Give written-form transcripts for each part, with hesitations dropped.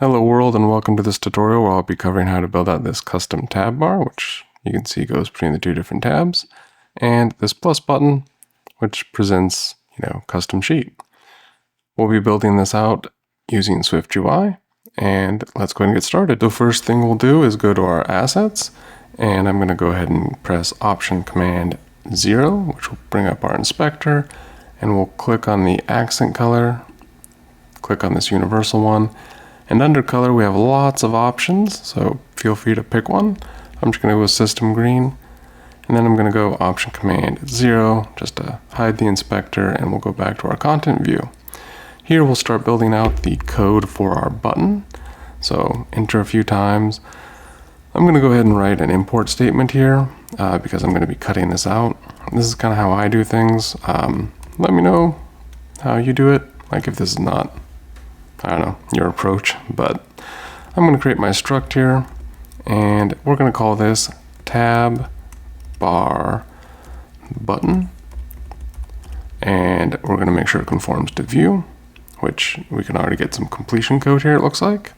Hello world, and welcome to this tutorial where I'll be covering how to build out this custom tab bar, which you can see goes between the two different tabs, and this plus button, which presents, custom sheet. We'll be building this out using SwiftUI, and let's go ahead and get started. The first thing we'll do is go to our assets, and I'm going to go ahead and press Option Command 0, which will bring up our inspector, and we'll click on the accent color, click on this universal one. And under color, we have lots of options, so feel free to pick one. I'm just going to go with System Green, and then I'm going to go Option Command 0 just to hide the inspector, and we'll go back to our content view. Here we'll start building out the code for our button. So enter a few times. I'm going to go ahead and write an import statement here because I'm going to be cutting this out. This is kind of how I do things. Let me know how you do it, like if this is not, I don't know, your approach, but I'm going to create my struct here, and we're going to call this tab bar button, and we're going to make sure it conforms to view, which we can already get some completion code here, it looks like.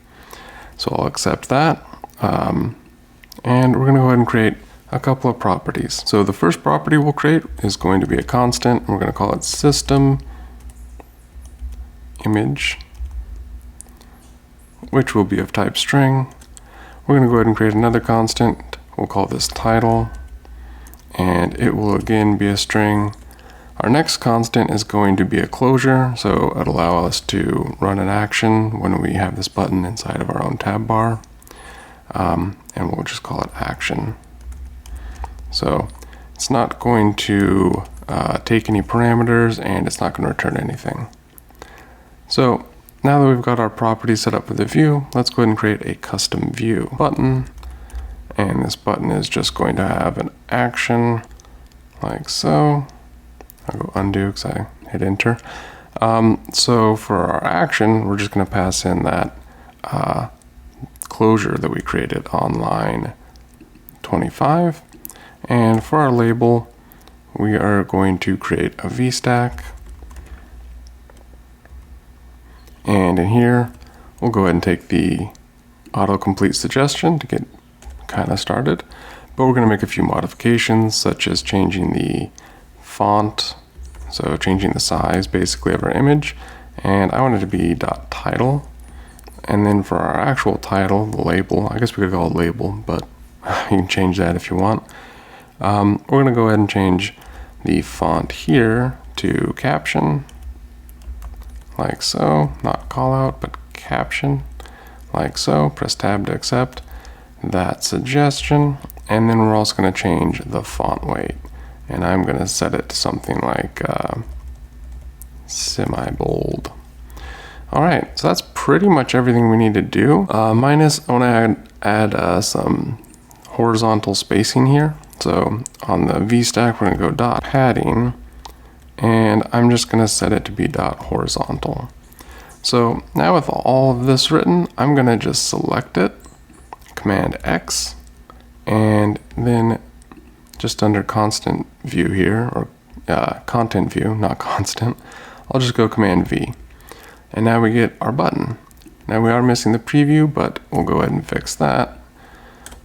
So I'll accept that, and we're going to go ahead and create a couple of properties. So the first property we'll create is going to be a constant. We're going to call it system image, which will be of type string. We're going to go ahead and create another constant. We'll call this title, and it will again be a string. Our next constant is going to be a closure, so it'll allow us to run an action when we have this button inside of our own tab bar, and we'll just call it action. So it's not going to take any parameters, and it's not going to return anything. So now that we've got our properties set up for the view, let's go ahead and create a custom view button. And this button is just going to have an action like so. I'll go undo because I hit enter. So for our action, we're just going to pass in that closure that we created on line 25. And for our label, we are going to create a VStack. And in here, we'll go ahead and take the autocomplete suggestion to get kind of started. But we're going to make a few modifications, such as changing the font, so changing the size basically of our image. And I want it to be .title. And then for our actual title, the label, I guess we could call it label, but you can change that if you want. We're going to go ahead and change the font here to caption, like so, not call out, but caption, like so. Press tab to accept that suggestion. And then we're also going to change the font weight. And I'm going to set it to something like semi-bold. All right, so that's pretty much everything we need to do. Minus, I want to add some horizontal spacing here. So on the VStack, we're going to go dot padding, and I'm just going to set it to be .horizontal. So now with all of this written, I'm going to just select it, Command X, and then just under constant view here, or content view, not constant, I'll just go Command V. And now we get our button. Now we are missing the preview, but we'll go ahead and fix that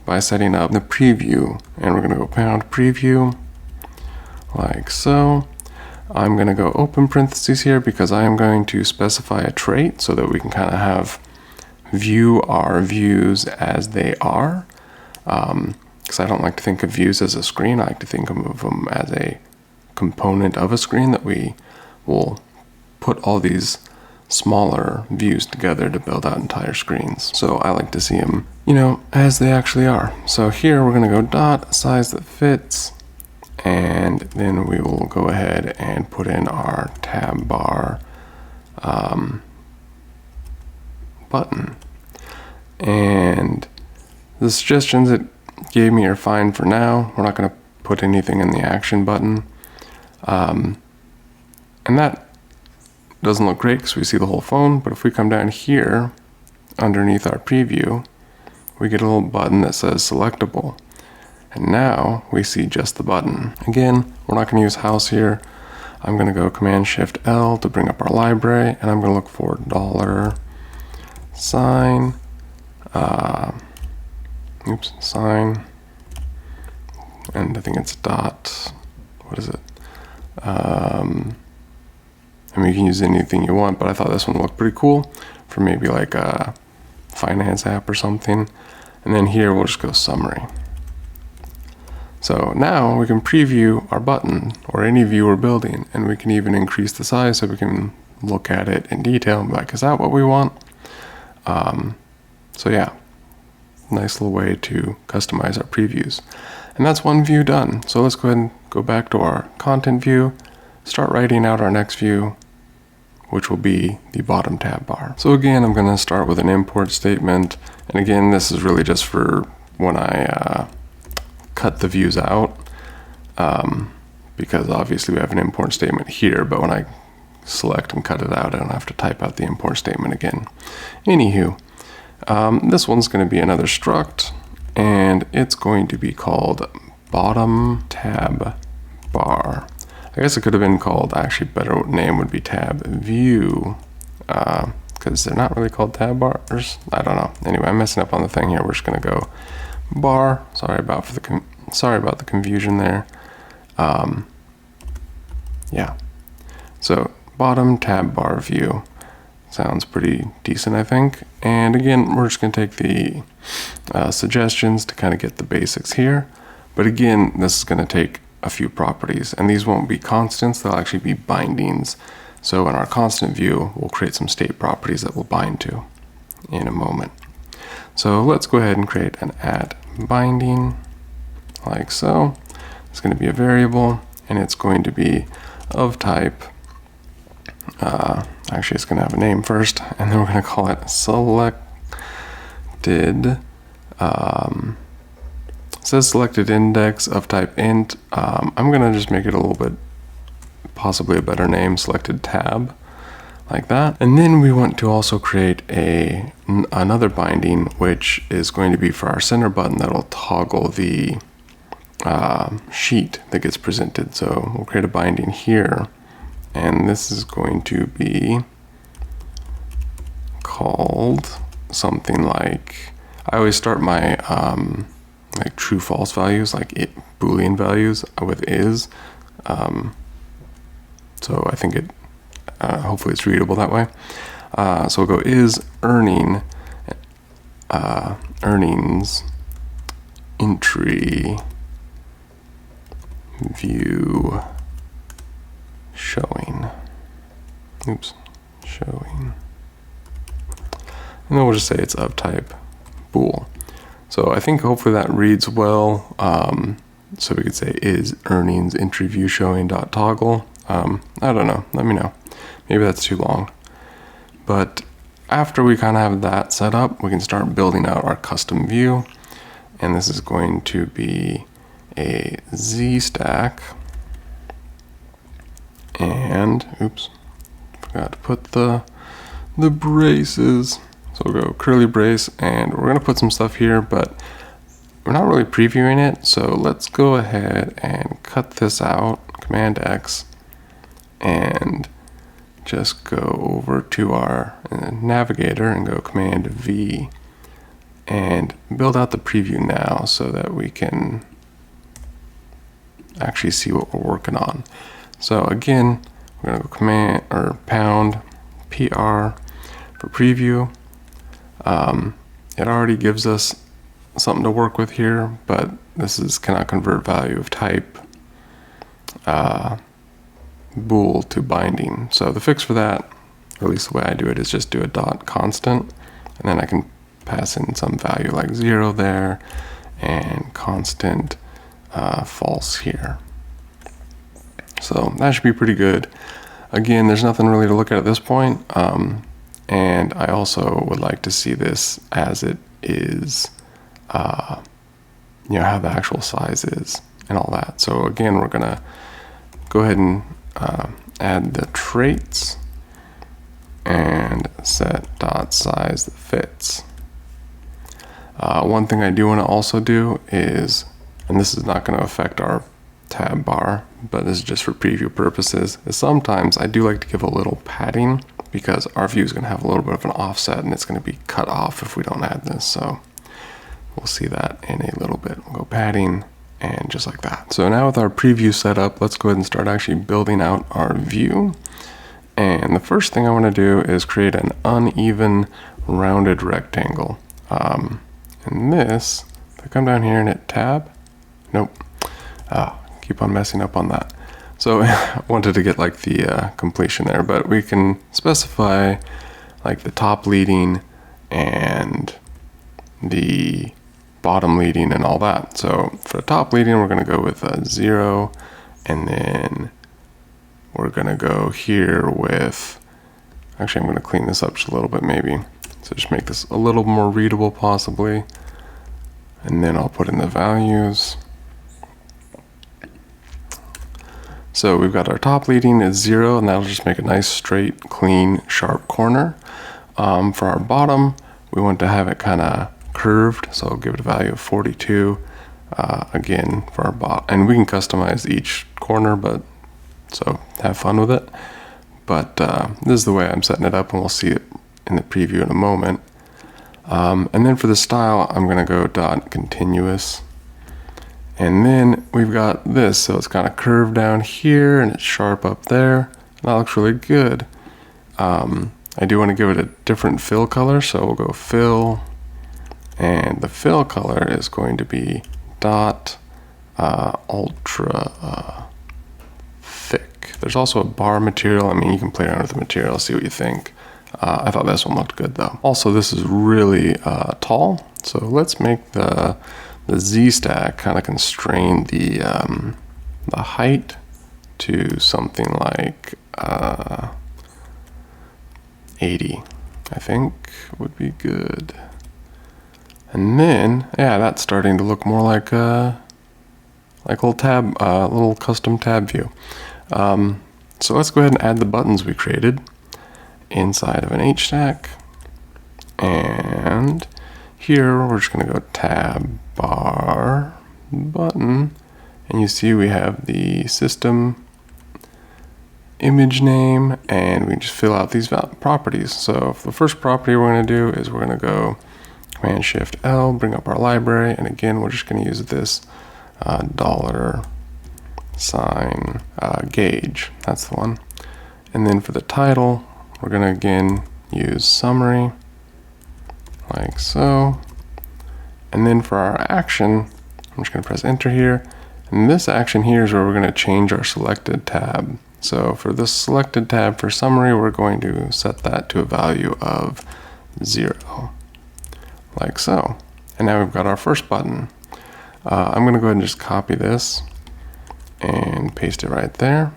by setting up the preview. And we're going to go pound preview, like so. I'm going to go open parentheses here because I am going to specify a trait so that we can kind of view our views as they are. Because I don't like to think of views as a screen. I like to think of them as a component of a screen that we will put all these smaller views together to build out entire screens. So I like to see them, as they actually are. So here we're going to go dot size that fits. And then we will go ahead and put in our tab bar button. And the suggestions it gave me are fine for now. We're not going to put anything in the action button. And that doesn't look great because we see the whole phone. But if we come down here underneath our preview, we get a little button that says selectable. And now we see just the button. Again, we're not going to use house here. I'm going to go Command Shift L to bring up our library, and I'm going to look for sign, sign, and I think it's dot, what is it? I mean, you can use anything you want, but I thought this one looked pretty cool for maybe like a finance app or something. And then here we'll just go summary. So now we can preview our button or any view we're building, and we can even increase the size so we can look at it in detail and be like, is that what we want? So yeah, nice little way to customize our previews. And that's one view done. So let's go ahead and go back to our content view, start writing out our next view, which will be the bottom tab bar. So again, I'm going to start with an import statement. And again, this is really just for when I cut the views out, because obviously we have an import statement here, but when I select and cut it out, I don't have to type out the import statement again. Anywho, this one's going to be another struct, and it's going to be called bottom tab bar. I guess it could have been called, actually better name would be tab view, because they're not really called tab bars. I don't know. Anyway, I'm messing up on the thing here. We're just going to go bar. Sorry about the confusion there. Yeah. So bottom tab bar view sounds pretty decent, I think. And again, we're just going to take the suggestions to kind of get the basics here. But again, this is going to take a few properties, and these won't be constants. They'll actually be bindings. So in our constant view, we'll create some state properties that we'll bind to in a moment. So let's go ahead and create an add binding like so. It's going to be a variable, and it's going to be of type, actually it's going to have a name first, and then we're going to call it selected. It says selected index of type int. I'm going to just make it a little bit, possibly a better name, selected tab, like that. And then we want to also create another binding, which is going to be for our center button that'll toggle the sheet that gets presented. So we'll create a binding here, and this is going to be called something like, I always start my like true false values, like Boolean values with is. So I think it, hopefully it's readable that way. So we'll go is earnings entry view showing. Showing. And then we'll just say it's of type bool. So I think hopefully that reads well. So we could say is earnings entry view showing dot toggle. I don't know. Let me know. Maybe that's too long. But after we kind of have that set up, we can start building out our custom view. And this is going to be a Z stack. And oops, forgot to put the braces. So we'll go curly brace, and we're going to put some stuff here, but we're not really previewing it. So let's go ahead and cut this out, Command X, and just go over to our navigator and go Command V and build out the preview now so that we can actually see what we're working on. So again, we're going to go command or pound PR for preview. It already gives us something to work with here, but this is cannot convert value of type bool to binding. So the fix for that, or at least the way I do it, is just do a dot constant, and then I can pass in some value like 0 there and constant false here. So that should be pretty good. Again, there's nothing really to look at this point. And I also would like to see this as it is, how the actual size is and all that. So again, we're gonna go ahead and add the traits and set dot size that fits. One thing I do want to also do is, and this is not going to affect our tab bar, but this is just for preview purposes, is sometimes I do like to give a little padding because our view is going to have a little bit of an offset and it's going to be cut off if we don't add this. So we'll see that in a little bit. We'll go padding and just like that. So now with our preview set up, let's go ahead and start actually building out our view. And the first thing I want to do is create an uneven rounded rectangle. And this, if I come down here and hit tab, nope, keep on messing up on that. So I wanted to get like the completion there, but we can specify like the top leading and the bottom leading and all that. So for the top leading, we're going to go with a 0, and then we're going to go here with, actually I'm going to clean this up just a little bit maybe. So just make this a little more readable possibly. And then I'll put in the values. So we've got our top leading is 0, and that'll just make a nice straight, clean, sharp corner. For our bottom, we want to have it kind of curved, so I'll give it a value of 42. Again, for our bottom, and we can customize each corner, but so have fun with it. But this is the way I'm setting it up, and we'll see it in the preview in a moment. And then for the style, I'm going to go dot continuous. And then we've got this, so it's kind of curved down here and it's sharp up there. That looks really good. I do want to give it a different fill color, so we'll go fill, and the fill color is going to be dot ultra thick. There's also a bar material. I mean, you can play around with the material, see what you think. I thought this one looked good though. Also, this is really tall, so let's make the Z stack kind of constrain the height to something like 80, I think would be good. And then, yeah, that's starting to look more like a little custom tab view. So let's go ahead and add the buttons we created inside of an H stack. And here we're just going to go tab bar button, and you see we have the system image name, and we can just fill out these properties. So for the first property we're going to do is we're going to go Command Shift L, bring up our library, and again we're just going to use this $sign gauge. That's the one. And then for the title, we're going to again use summary like so. And then for our action, I'm just going to press enter here. And this action here is where we're going to change our selected tab. So for this selected tab for summary, we're going to set that to a value of 0, like so. And now we've got our first button. I'm going to go ahead and just copy this and paste it right there.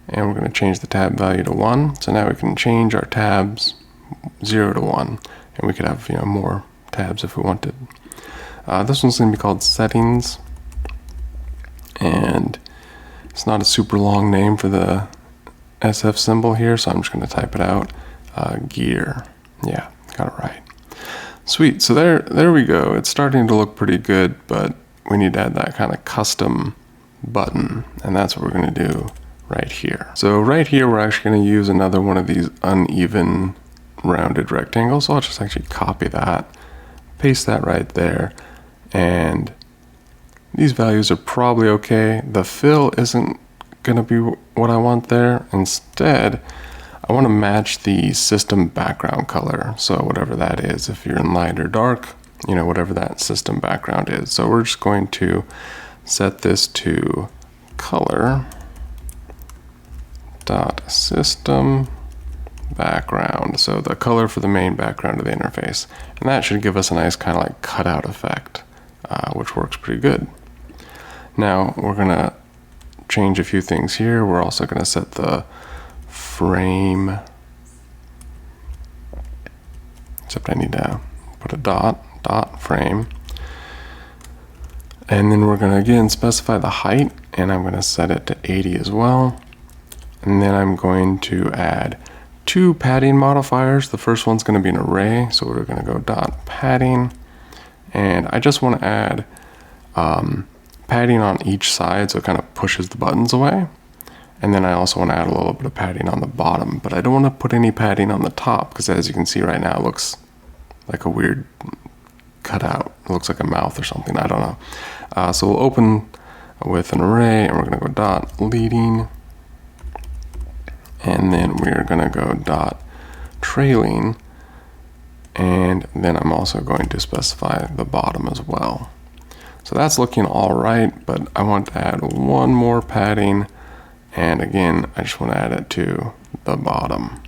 And we're going to change the tab value to 1. So now we can change our tabs 0 to 1. And we could have, you know, more tabs if we wanted. This one's going to be called settings. And it's not a super long name for the SF symbol here, so I'm just going to type it out. Gear. Yeah, got it right. Sweet. So there we go. It's starting to look pretty good, but we need to add that kind of custom button, and that's what we're going to do right here. So right here, we're actually going to use another one of these uneven rounded rectangles. So I'll just actually copy that, paste that right there, and these values are probably okay. The fill isn't going to be what I want there. Instead, I want to match the system background color. So whatever that is, if you're in light or dark, you know, whatever that system background is. So we're just going to set this to color dot system background. So the color for the main background of the interface. And that should give us a nice kind of like cutout effect, which works pretty good. Now we're going to change a few things here. We're also going to set the frame, except I need to put a dot frame. And then we're going to again specify the height, and I'm going to set it to 80 as well. And then I'm going to add 2 padding modifiers. The first one's going to be an array, so we're going to go dot padding, and I just want to add padding on each side, so it kind of pushes the buttons away. And then I also want to add a little bit of padding on the bottom, but I don't want to put any padding on the top because as you can see right now, it looks like a weird cutout. It looks like a mouth or something, I don't know. So we'll open with an array and we're going to go dot leading. And then we're going to go dot trailing. And then I'm also going to specify the bottom as well. So that's looking all right, but I want to add one more padding. And again, I just want to add it to the bottom.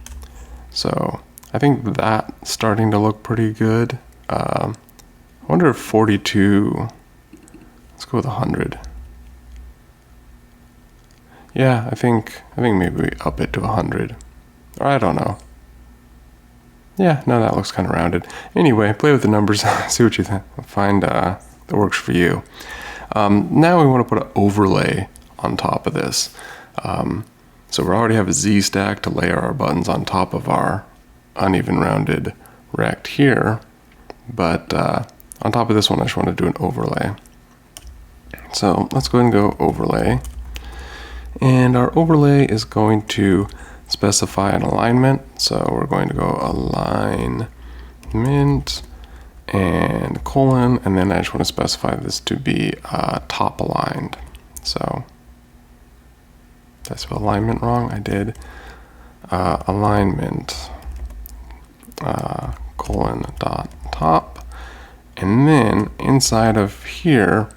So I think that's starting to look pretty good. I wonder if 42, let's go with 100. Yeah, I think maybe we up it to 100. Or I don't know. Yeah, no, that looks kind of rounded. Anyway, play with the numbers, see what you find that works for you. Now we want to put an overlay on top of this. So we already have a Z stack to layer our buttons on top of our uneven rounded rect here. But on top of this one, I just want to do an overlay. So let's go ahead and go overlay. And our overlay is going to specify an alignment. So we're going to go alignment and colon, and then I just want to specify this to be top aligned. So did I spell alignment wrong? I did. Alignment colon dot top, and then inside of here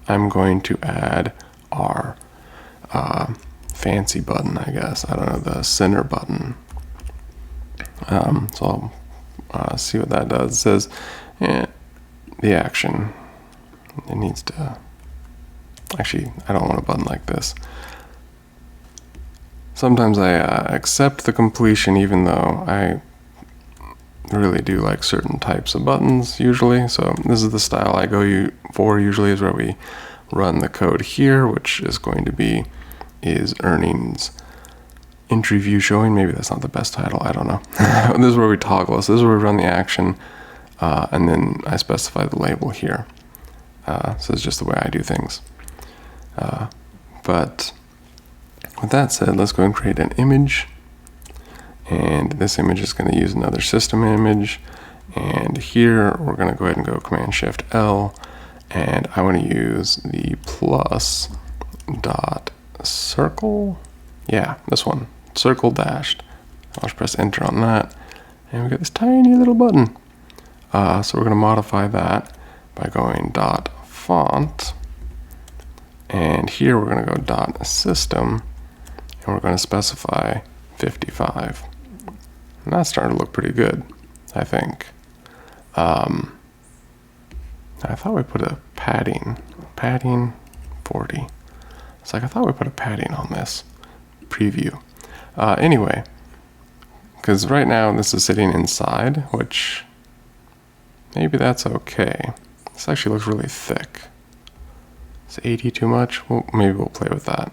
I'm going to add our fancy button, I guess. I don't know, the center button. So I'll see what that does. It says the action. It needs to, actually, I don't want a button like this. Sometimes I accept the completion even though I really do like certain types of buttons usually. So this is the style I go for usually, is where we run the code here, which is going to be is earnings entry view showing. Maybe that's not the best title, I don't know. This is where we toggle. So this is where we run the action, and then I specify the label here. So it's just the way I do things. But with that said, let's go and create an image. And this image is going to use another system image. And here we're going to go ahead and go Command Shift L. And I want to use the plus dot circle. Yeah, this one, circle dashed. I'll just press enter on that. And we got this tiny little button. So we're going to modify that by going dot font. And here we're going to go dot system. And we're going to specify 55. And that's starting to look pretty good, I think. I thought we put a padding 40. It's like I thought we put a padding on this preview. Anyway, because right now this is sitting inside, which maybe that's okay. This actually looks really thick. Is 80 too much? Well, maybe we'll play with that.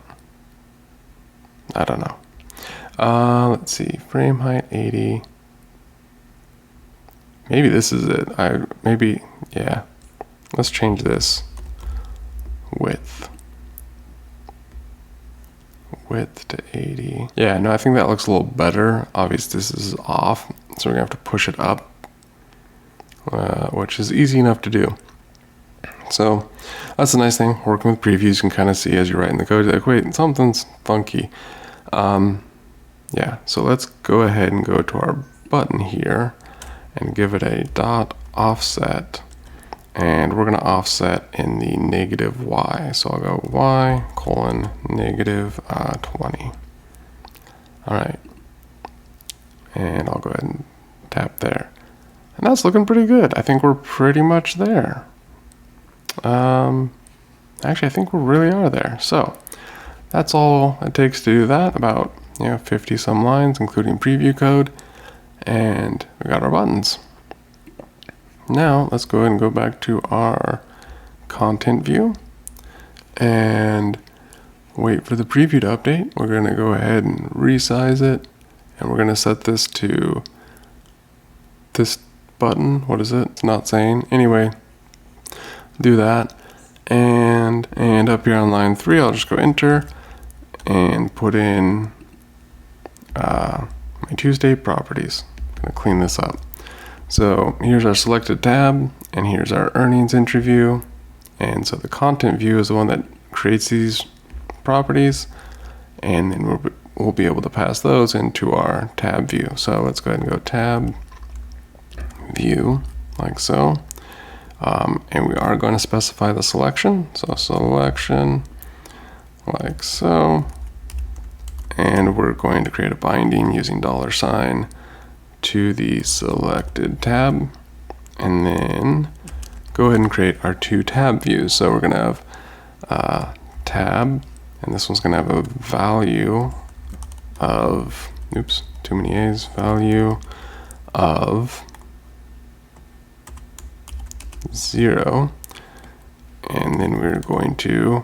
I don't know. Let's see, frame height 80. Maybe this is it. Yeah. Let's change this width to 80. Yeah, no, I think that looks a little better. Obviously this is off, so we're gonna have to push it up, which is easy enough to do. So that's the nice thing, working with previews, you can kind of see as you're writing the code, you're like, wait, something's funky. Yeah, so let's go ahead and go to our button here and give it a dot offset. And we're going to offset in the negative y. So I'll go y colon negative 20. All right. And I'll go ahead and tap there. And that's looking pretty good. I think we're pretty much there. Actually, I think we really are there. So that's all it takes to do that. About 50 some lines, including preview code. And we got our buttons. Now let's go ahead and go back to our content view and wait for the preview to update. We're going to go ahead and resize it, and we're going to set this to this button. What is it? It's not saying. Anyway, do that. And up here on line 3, I'll just go enter. and put in my Tuesday properties. I'm gonna clean this up. So here's our selected tab, and here's our earnings entry view. And so the content view is the one that creates these properties, and then we'll be able to pass those into our tab view. So let's go ahead and go tab view like so. And we are going to specify the selection. So selection like so. And we're going to create a binding using $sign to the selected tab. And then go ahead and create our two tab views. So we're going to have tab, and this one's going to have a value of, oops, too many A's, value of 0. And then we're going to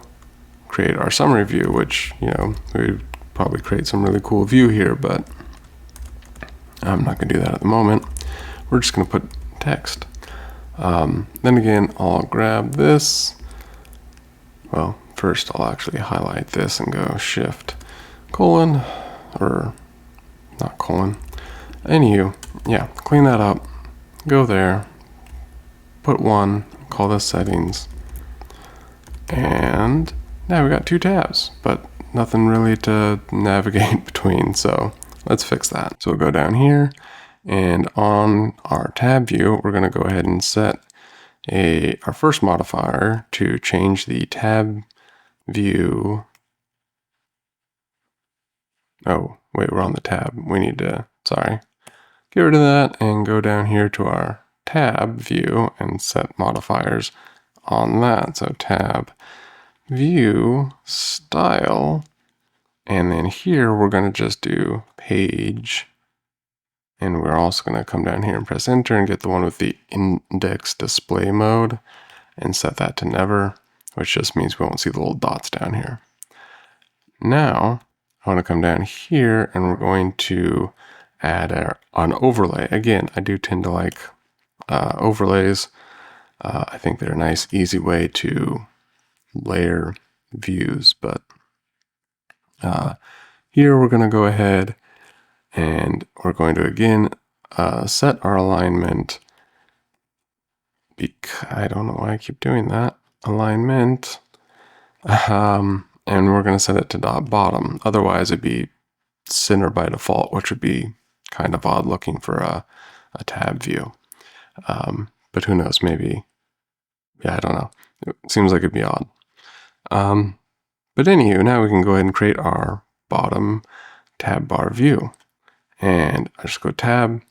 create our summary view, which, we'd probably create some really cool view here, but I'm not going to do that at the moment. We're just going to put text. Then again, I'll grab this. Well, first I'll actually highlight this and go shift colon, or not colon. Anywho, yeah, clean that up. Go there, put 1, call this settings. And now we got 2 tabs, but nothing really to navigate between. So let's fix that. So we'll go down here, and on our tab view, we're going to go ahead and set our first modifier to change the tab view. Oh, wait, we're on the tab. We need to, sorry, get rid of that and go down here to our tab view and set modifiers on that. So tab view style, and then here we're going to just do page, and we're also going to come down here and press enter and get the one with the index display mode and set that to never, which just means we won't see the little dots down here. Now I want to come down here, and we're going to add an overlay. Again, I do tend to like overlays. I think they're a nice, easy way to layer views, but here we're going to go ahead and we're going to again set our alignment. I don't know why I keep doing that. Alignment, and we're going to set it to .bottom. Otherwise, it'd be center by default, which would be kind of odd looking for a tab view. But who knows? Maybe, yeah, I don't know. It seems like it'd be odd. But anywho, now we can go ahead and create our bottom tab bar view. And I just go tab,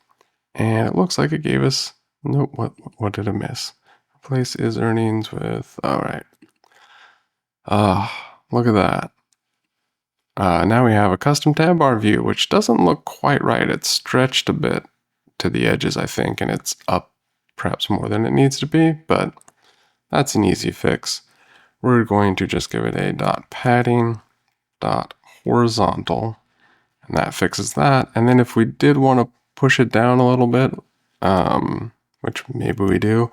and it looks like it gave us, nope, what did I miss? Replace is earnings with, all right. Look at that. Now we have a custom tab bar view, which doesn't look quite right. It's stretched a bit to the edges, I think, and it's up perhaps more than it needs to be, but that's an easy fix. We're going to just give it a .padding, .horizontal, and that fixes that. And then if we did want to push it down a little bit, which maybe we do,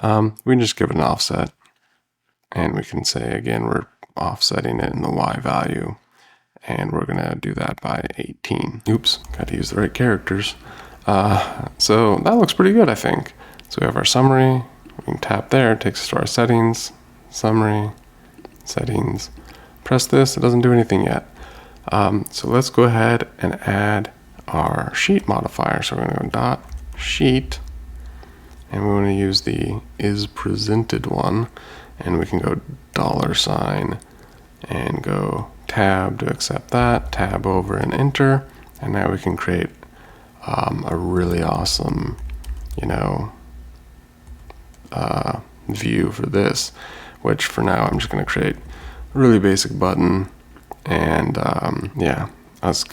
we can just give it an offset. And we can say, again, we're offsetting it in the Y value. And we're going to do that by 18. Oops, got to use the right characters. So that looks pretty good, I think. So we have our summary. We can tap there. It takes us to our settings. Summary, settings. Press this. It doesn't do anything yet. So let's go ahead and add our sheet modifier. So we're going to go .sheet. And we want to use the isPresented one. And we can go $sign and go tab to accept that, tab over and enter. And now we can create a really awesome, view for this, which for now I'm just going to create a really basic button. And yeah, I was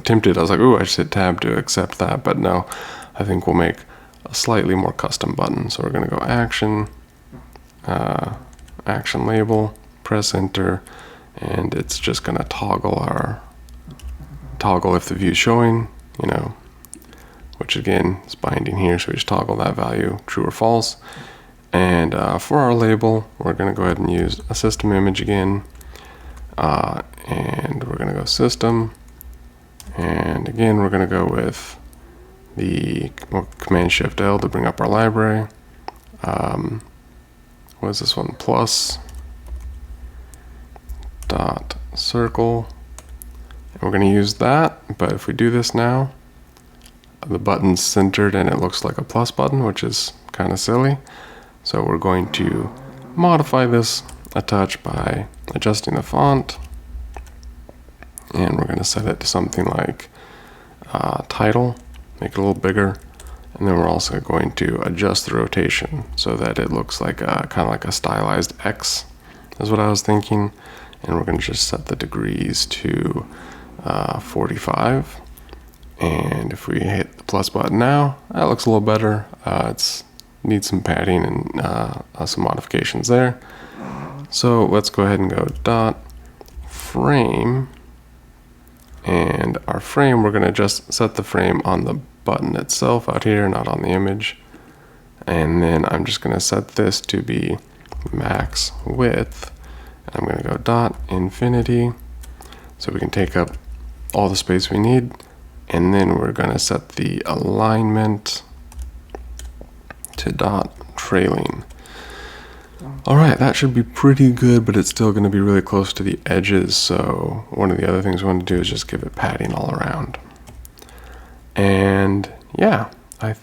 tempted. I was like, oh, I just hit tab to accept that. But no, I think we'll make a slightly more custom button. So we're going to go action, action label, press enter, and it's just going to toggle if the view is showing, which again is binding here. So we just toggle that value true or false. And for our label, we're going to go ahead and use a system image again. and we're going to go System. And again, we're going to go with the Command-Shift-L to bring up our library. What is this one? Plus dot circle. And we're going to use that, but if we do this now, the button's centered and it looks like a plus button, which is kind of silly. So we're going to modify this a touch by adjusting the font, and we're going to set it to something like title, make it a little bigger, and then we're also going to adjust the rotation so that it looks like kind of like a stylized X is what I was thinking. And we're going to just set the degrees to 45. And if we hit the plus button now, that looks a little better. It needs some padding and some modifications there. So let's go ahead and go dot frame. And our frame, we're going to just set the frame on the button itself out here, not on the image. And then I'm just going to set this to be max width. I'm going to go dot infinity so we can take up all the space we need. And then we're going to set the alignment to dot trailing. All right, that should be pretty good, but it's still going to be really close to the edges. So one of the other things we want to do is just give it padding all around. And yeah, I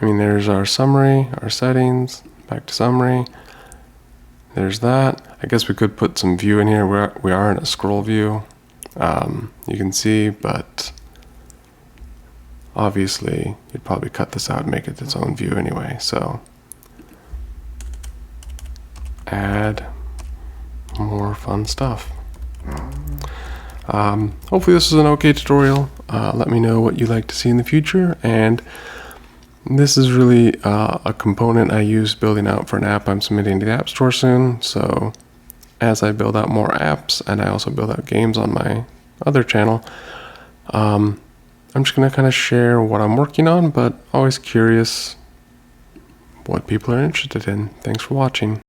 mean, there's our summary, our settings, back to summary. There's that. I guess we could put some view in here. We are in a scroll view. You can see, but obviously you'd probably cut this out and make it its own view anyway. So add more fun stuff. Hopefully this is an okay tutorial. Let me know what you'd like to see in the future. And this is really a component I use building out for an app I'm submitting to the App Store soon. So as I build out more apps, and I also build out games on my other channel, I'm just going to kind of share what I'm working on, but always curious what people are interested in. Thanks for watching.